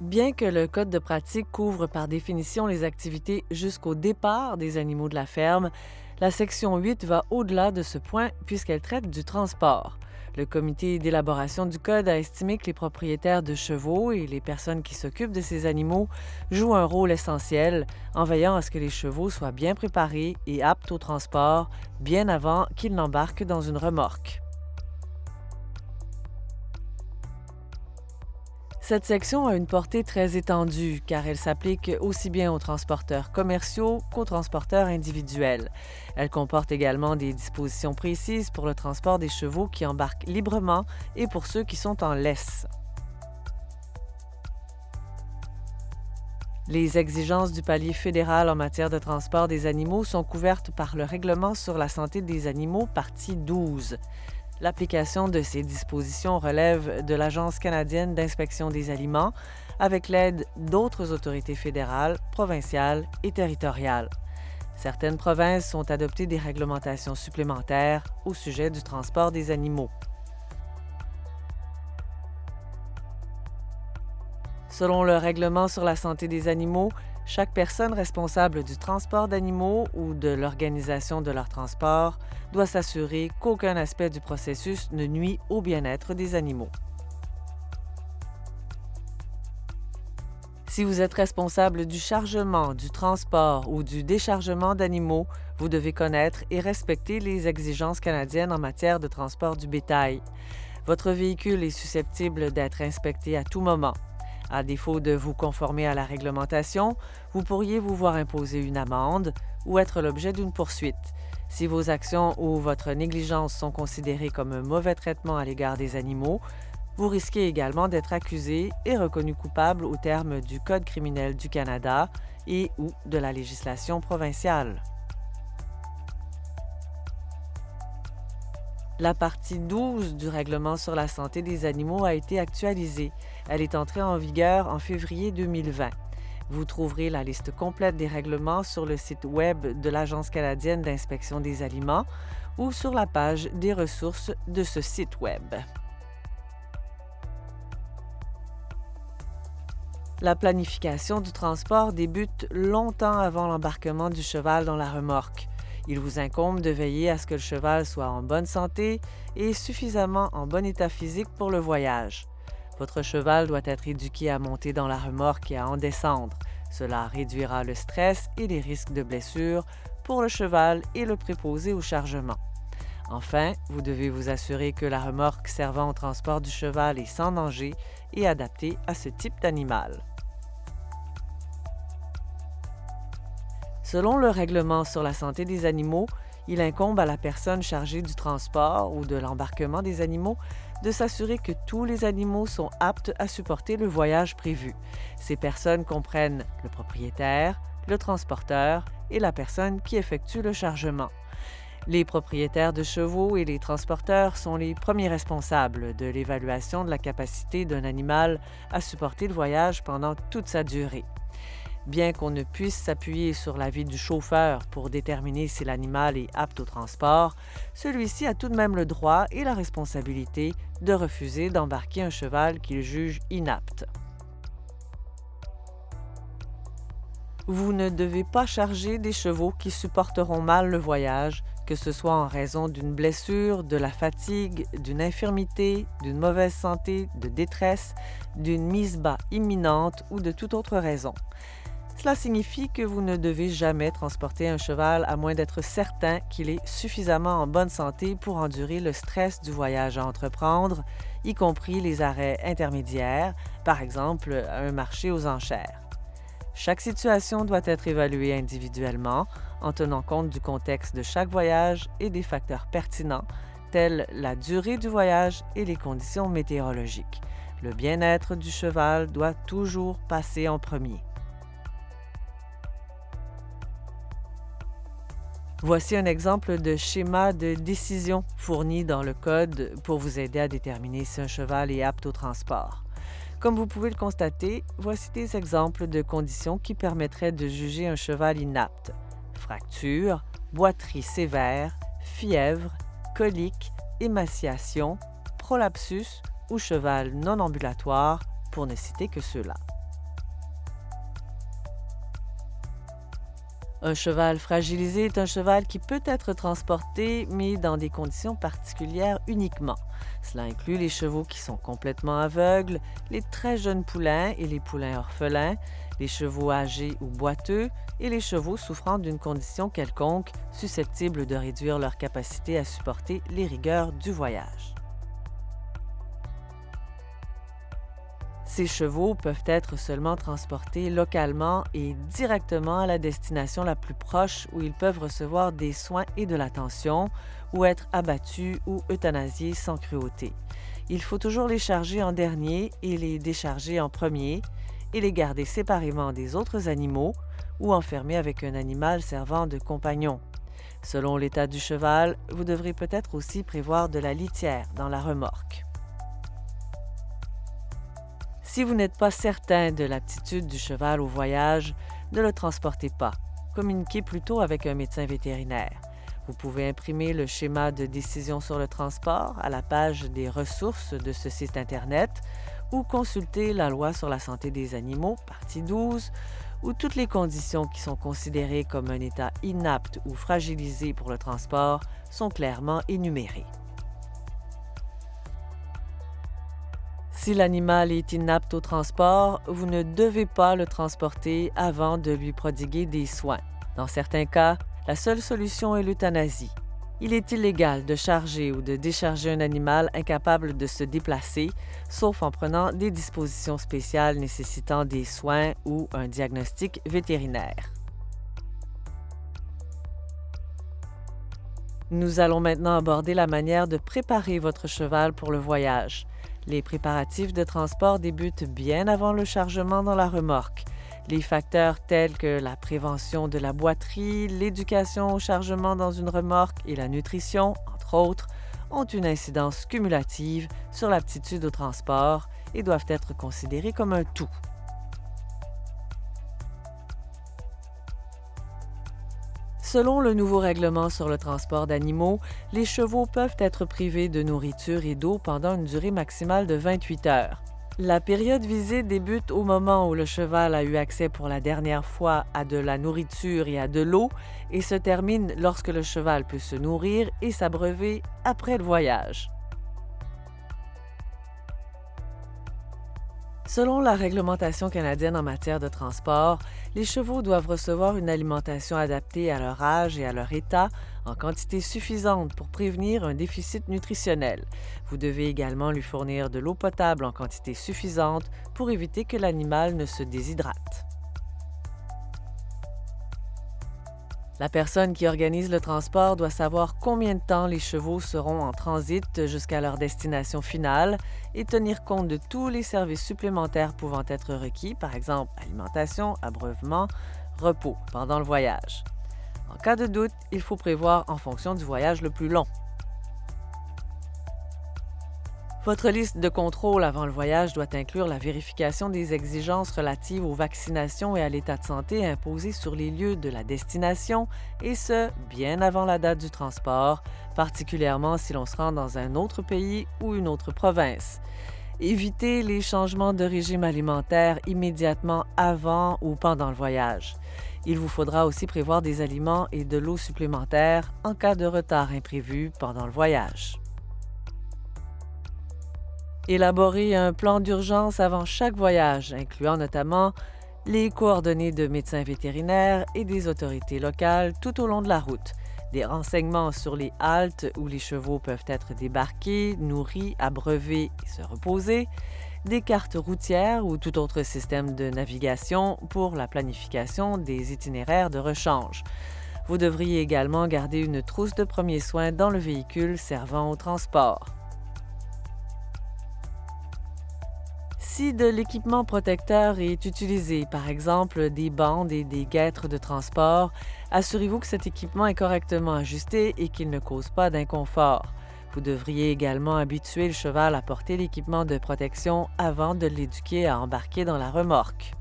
Bien que le code de pratique couvre par définition les activités jusqu'au départ des animaux de la ferme, la section 8 va au-delà de ce point puisqu'elle traite du transport. Le comité d'élaboration du code a estimé que les propriétaires de chevaux et les personnes qui s'occupent de ces animaux jouent un rôle essentiel en veillant à ce que les chevaux soient bien préparés et aptes au transport bien avant qu'ils n'embarquent dans une remorque. Cette section a une portée très étendue car elle s'applique aussi bien aux transporteurs commerciaux qu'aux transporteurs individuels. Elle comporte également des dispositions précises pour le transport des chevaux qui embarquent librement et pour ceux qui sont en laisse. Les exigences du palier fédéral en matière de transport des animaux sont couvertes par le Règlement sur la santé des animaux, partie 12. L'application de ces dispositions relève de l'Agence canadienne d'inspection des aliments avec l'aide d'autres autorités fédérales, provinciales et territoriales. Certaines provinces ont adopté des réglementations supplémentaires au sujet du transport des animaux. Selon le Règlement sur la santé des animaux, chaque personne responsable du transport d'animaux ou de l'organisation de leur transport doit s'assurer qu'aucun aspect du processus ne nuit au bien-être des animaux. Si vous êtes responsable du chargement, du transport ou du déchargement d'animaux, vous devez connaître et respecter les exigences canadiennes en matière de transport du bétail. Votre véhicule est susceptible d'être inspecté à tout moment. À défaut de vous conformer à la réglementation, vous pourriez vous voir imposer une amende ou être l'objet d'une poursuite. Si vos actions ou votre négligence sont considérées comme un mauvais traitement à l'égard des animaux, vous risquez également d'être accusé et reconnu coupable aux termes du Code criminel du Canada et ou de la législation provinciale. La partie 12 du Règlement sur la santé des animaux a été actualisée. Elle est entrée en vigueur en février 2020. Vous trouverez la liste complète des règlements sur le site Web de l'Agence canadienne d'inspection des aliments ou sur la page des ressources de ce site Web. La planification du transport débute longtemps avant l'embarquement du cheval dans la remorque. Il vous incombe de veiller à ce que le cheval soit en bonne santé et suffisamment en bon état physique pour le voyage. Votre cheval doit être éduqué à monter dans la remorque et à en descendre. Cela réduira le stress et les risques de blessures pour le cheval et le préposé au chargement. Enfin, vous devez vous assurer que la remorque servant au transport du cheval est sans danger et adaptée à ce type d'animal. Selon le Règlement sur la santé des animaux, il incombe à la personne chargée du transport ou de l'embarquement des animaux de s'assurer que tous les animaux sont aptes à supporter le voyage prévu. Ces personnes comprennent le propriétaire, le transporteur et la personne qui effectue le chargement. Les propriétaires de chevaux et les transporteurs sont les premiers responsables de l'évaluation de la capacité d'un animal à supporter le voyage pendant toute sa durée. Bien qu'on ne puisse s'appuyer sur l'avis du chauffeur pour déterminer si l'animal est apte au transport, celui-ci a tout de même le droit et la responsabilité de refuser d'embarquer un cheval qu'il juge inapte. Vous ne devez pas charger des chevaux qui supporteront mal le voyage, que ce soit en raison d'une blessure, de la fatigue, d'une infirmité, d'une mauvaise santé, de détresse, d'une mise bas imminente ou de toute autre raison. Cela signifie que vous ne devez jamais transporter un cheval à moins d'être certain qu'il est suffisamment en bonne santé pour endurer le stress du voyage à entreprendre, y compris les arrêts intermédiaires, par exemple un marché aux enchères. Chaque situation doit être évaluée individuellement en tenant compte du contexte de chaque voyage et des facteurs pertinents, tels la durée du voyage et les conditions météorologiques. Le bien-être du cheval doit toujours passer en premier. Voici un exemple de schéma de décision fourni dans le code pour vous aider à déterminer si un cheval est apte au transport. Comme vous pouvez le constater, voici des exemples de conditions qui permettraient de juger un cheval inapte. Fracture, boiterie sévère, fièvre, colique, émaciation, prolapsus ou cheval non ambulatoire, pour ne citer que ceux-là. Un cheval fragilisé est un cheval qui peut être transporté, mais dans des conditions particulières uniquement. Cela inclut les chevaux qui sont complètement aveugles, les très jeunes poulains et les poulains orphelins, les chevaux âgés ou boiteux et les chevaux souffrant d'une condition quelconque susceptible de réduire leur capacité à supporter les rigueurs du voyage. Ces chevaux peuvent être seulement transportés localement et directement à la destination la plus proche où ils peuvent recevoir des soins et de l'attention ou être abattus ou euthanasiés sans cruauté. Il faut toujours les charger en dernier et les décharger en premier et les garder séparément des autres animaux ou enfermés avec un animal servant de compagnon. Selon l'état du cheval, vous devrez peut-être aussi prévoir de la litière dans la remorque. Si vous n'êtes pas certain de l'aptitude du cheval au voyage, ne le transportez pas. Communiquez plutôt avec un médecin vétérinaire. Vous pouvez imprimer le schéma de décision sur le transport à la page des ressources de ce site Internet ou consulter la loi sur la santé des animaux, partie 12, où toutes les conditions qui sont considérées comme un état inapte ou fragilisé pour le transport sont clairement énumérées. Si l'animal est inapte au transport, vous ne devez pas le transporter avant de lui prodiguer des soins. Dans certains cas, la seule solution est l'euthanasie. Il est illégal de charger ou de décharger un animal incapable de se déplacer, sauf en prenant des dispositions spéciales nécessitant des soins ou un diagnostic vétérinaire. Nous allons maintenant aborder la manière de préparer votre cheval pour le voyage. Les préparatifs de transport débutent bien avant le chargement dans la remorque. Les facteurs tels que la prévention de la boiterie, l'éducation au chargement dans une remorque et la nutrition, entre autres, ont une incidence cumulative sur l'aptitude au transport et doivent être considérés comme un tout. Selon le nouveau règlement sur le transport d'animaux, les chevaux peuvent être privés de nourriture et d'eau pendant une durée maximale de 28 heures. La période visée débute au moment où le cheval a eu accès pour la dernière fois à de la nourriture et à de l'eau et se termine lorsque le cheval peut se nourrir et s'abreuver après le voyage. Selon la réglementation canadienne en matière de transport, les chevaux doivent recevoir une alimentation adaptée à leur âge et à leur état en quantité suffisante pour prévenir un déficit nutritionnel. Vous devez également lui fournir de l'eau potable en quantité suffisante pour éviter que l'animal ne se déshydrate. La personne qui organise le transport doit savoir combien de temps les chevaux seront en transit jusqu'à leur destination finale et tenir compte de tous les services supplémentaires pouvant être requis, par exemple alimentation, abreuvement, repos pendant le voyage. En cas de doute, il faut prévoir en fonction du voyage le plus long. Votre liste de contrôles avant le voyage doit inclure la vérification des exigences relatives aux vaccinations et à l'état de santé imposés sur les lieux de la destination, et ce, bien avant la date du transport, particulièrement si l'on se rend dans un autre pays ou une autre province. Évitez les changements de régime alimentaire immédiatement avant ou pendant le voyage. Il vous faudra aussi prévoir des aliments et de l'eau supplémentaires en cas de retard imprévu pendant le voyage. Élaborer un plan d'urgence avant chaque voyage, incluant notamment les coordonnées de médecins vétérinaires et des autorités locales tout au long de la route, des renseignements sur les haltes où les chevaux peuvent être débarqués, nourris, abreuvés et se reposer, des cartes routières ou tout autre système de navigation pour la planification des itinéraires de rechange. Vous devriez également garder une trousse de premiers soins dans le véhicule servant au transport. Si de l'équipement protecteur est utilisé, par exemple des bandes et des guêtres de transport, assurez-vous que cet équipement est correctement ajusté et qu'il ne cause pas d'inconfort. Vous devriez également habituer le cheval à porter l'équipement de protection avant de l'éduquer à embarquer dans la remorque.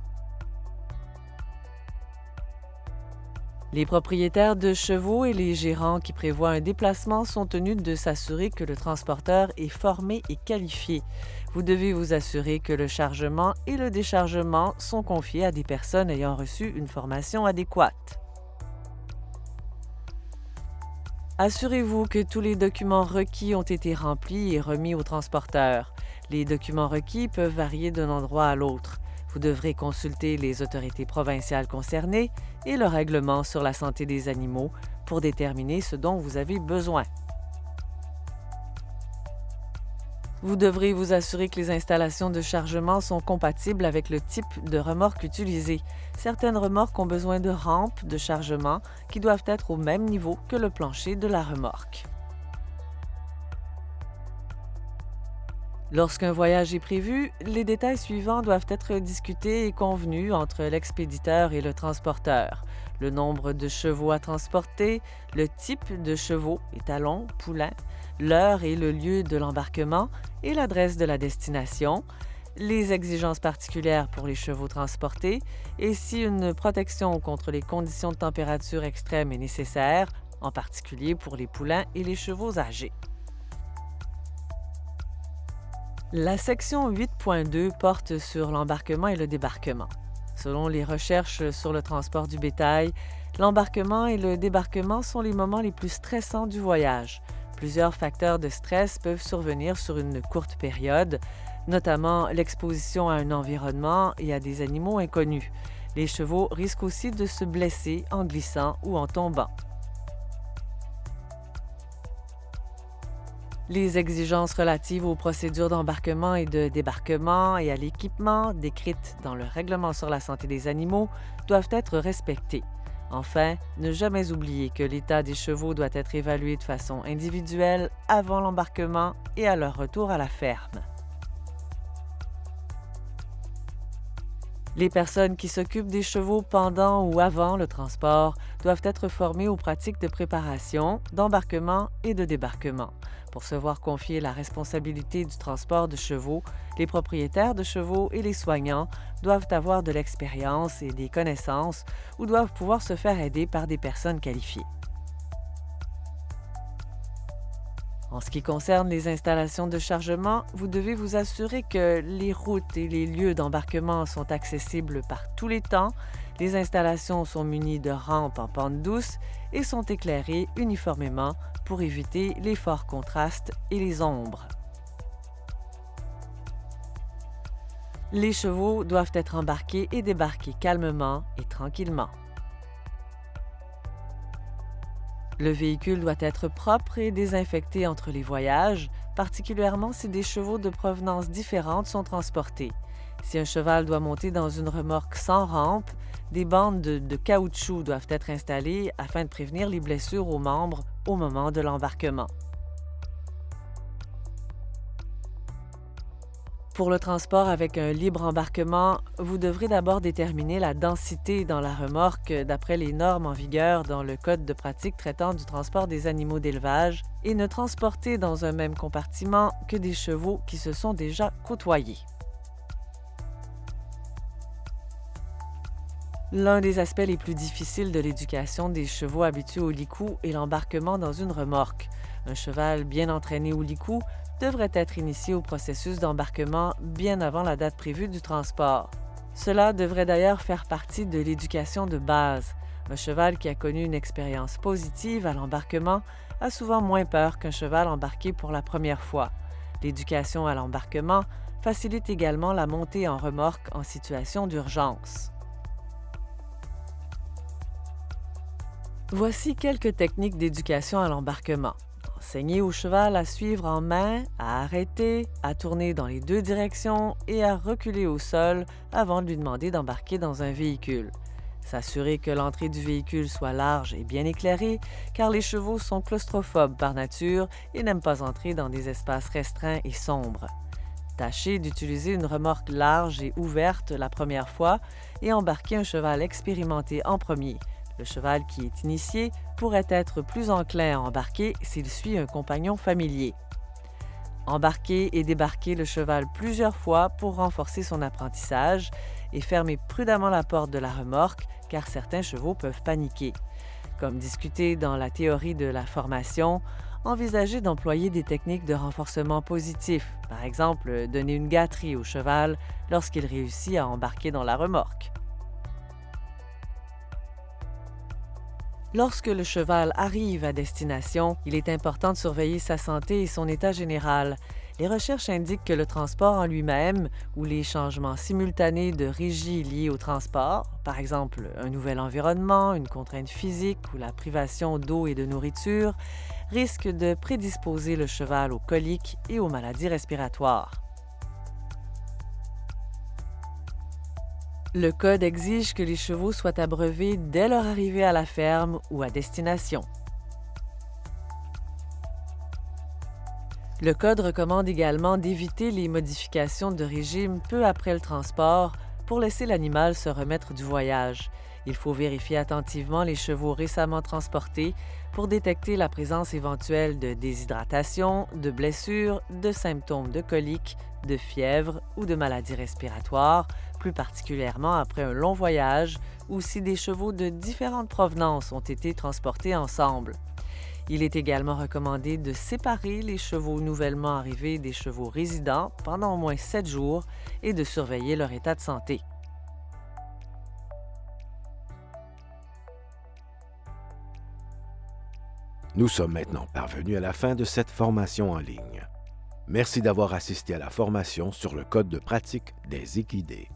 Les propriétaires de chevaux et les gérants qui prévoient un déplacement sont tenus de s'assurer que le transporteur est formé et qualifié. Vous devez vous assurer que le chargement et le déchargement sont confiés à des personnes ayant reçu une formation adéquate. Assurez-vous que tous les documents requis ont été remplis et remis au transporteur. Les documents requis peuvent varier d'un endroit à l'autre. Vous devrez consulter les autorités provinciales concernées et le règlement sur la santé des animaux pour déterminer ce dont vous avez besoin. Vous devrez vous assurer que les installations de chargement sont compatibles avec le type de remorque utilisée. Certaines remorques ont besoin de rampes de chargement qui doivent être au même niveau que le plancher de la remorque. Lorsqu'un voyage est prévu, les détails suivants doivent être discutés et convenus entre l'expéditeur et le transporteur. Le nombre de chevaux à transporter, le type de chevaux, étalons, poulains, l'heure et le lieu de l'embarquement et l'adresse de la destination, les exigences particulières pour les chevaux transportés et si une protection contre les conditions de température extrêmes est nécessaire, en particulier pour les poulains et les chevaux âgés. La section 8.2 porte sur l'embarquement et le débarquement. Selon les recherches sur le transport du bétail, l'embarquement et le débarquement sont les moments les plus stressants du voyage. Plusieurs facteurs de stress peuvent survenir sur une courte période, notamment l'exposition à un environnement et à des animaux inconnus. Les chevaux risquent aussi de se blesser en glissant ou en tombant. Les exigences relatives aux procédures d'embarquement et de débarquement et à l'équipement décrites dans le Règlement sur la santé des animaux doivent être respectées. Enfin, ne jamais oublier que l'état des chevaux doit être évalué de façon individuelle avant l'embarquement et à leur retour à la ferme. Les personnes qui s'occupent des chevaux pendant ou avant le transport doivent être formées aux pratiques de préparation, d'embarquement et de débarquement. Pour se voir confier la responsabilité du transport de chevaux, les propriétaires de chevaux et les soignants doivent avoir de l'expérience et des connaissances ou doivent pouvoir se faire aider par des personnes qualifiées. En ce qui concerne les installations de chargement, vous devez vous assurer que les routes et les lieux d'embarquement sont accessibles par tous les temps, les installations sont munies de rampes en pente douce et sont éclairées uniformément pour éviter les forts contrastes et les ombres. Les chevaux doivent être embarqués et débarqués calmement et tranquillement. Le véhicule doit être propre et désinfecté entre les voyages, particulièrement si des chevaux de provenance différente sont transportés. Si un cheval doit monter dans une remorque sans rampe, des bandes de caoutchouc doivent être installées afin de prévenir les blessures aux membres au moment de l'embarquement. Pour le transport avec un libre embarquement, vous devrez d'abord déterminer la densité dans la remorque d'après les normes en vigueur dans le Code de pratique traitant du transport des animaux d'élevage et ne transporter dans un même compartiment que des chevaux qui se sont déjà côtoyés. L'un des aspects les plus difficiles de l'éducation des chevaux habitués au licou est l'embarquement dans une remorque. Un cheval bien entraîné au licou devrait être initié au processus d'embarquement bien avant la date prévue du transport. Cela devrait d'ailleurs faire partie de l'éducation de base. Un cheval qui a connu une expérience positive à l'embarquement a souvent moins peur qu'un cheval embarqué pour la première fois. L'éducation à l'embarquement facilite également la montée en remorque en situation d'urgence. Voici quelques techniques d'éducation à l'embarquement. Enseigner au cheval à suivre en main, à arrêter, à tourner dans les deux directions et à reculer au sol avant de lui demander d'embarquer dans un véhicule. S'assurer que l'entrée du véhicule soit large et bien éclairée, car les chevaux sont claustrophobes par nature et n'aiment pas entrer dans des espaces restreints et sombres. Tâchez d'utiliser une remorque large et ouverte la première fois et embarquer un cheval expérimenté en premier. Le cheval qui est initié pourrait être plus enclin à embarquer s'il suit un compagnon familier. Embarquer et débarquer le cheval plusieurs fois pour renforcer son apprentissage et fermer prudemment la porte de la remorque car certains chevaux peuvent paniquer. Comme discuté dans la théorie de la formation, envisagez d'employer des techniques de renforcement positif, par exemple donner une gâterie au cheval lorsqu'il réussit à embarquer dans la remorque. Lorsque le cheval arrive à destination, il est important de surveiller sa santé et son état général. Les recherches indiquent que le transport en lui-même ou les changements simultanés de régie liés au transport, par exemple un nouvel environnement, une contrainte physique ou la privation d'eau et de nourriture, risquent de prédisposer le cheval aux coliques et aux maladies respiratoires. Le Code exige que les chevaux soient abreuvés dès leur arrivée à la ferme ou à destination. Le Code recommande également d'éviter les modifications de régime peu après le transport pour laisser l'animal se remettre du voyage. Il faut vérifier attentivement les chevaux récemment transportés pour détecter la présence éventuelle de déshydratation, de blessures, de symptômes de colique, de fièvre ou de maladies respiratoires, plus particulièrement après un long voyage ou si des chevaux de différentes provenances ont été transportés ensemble. Il est également recommandé de séparer les chevaux nouvellement arrivés des chevaux résidents pendant au moins 7 jours et de surveiller leur état de santé. Nous sommes maintenant parvenus à la fin de cette formation en ligne. Merci d'avoir assisté à la formation sur le code de pratique des équidés.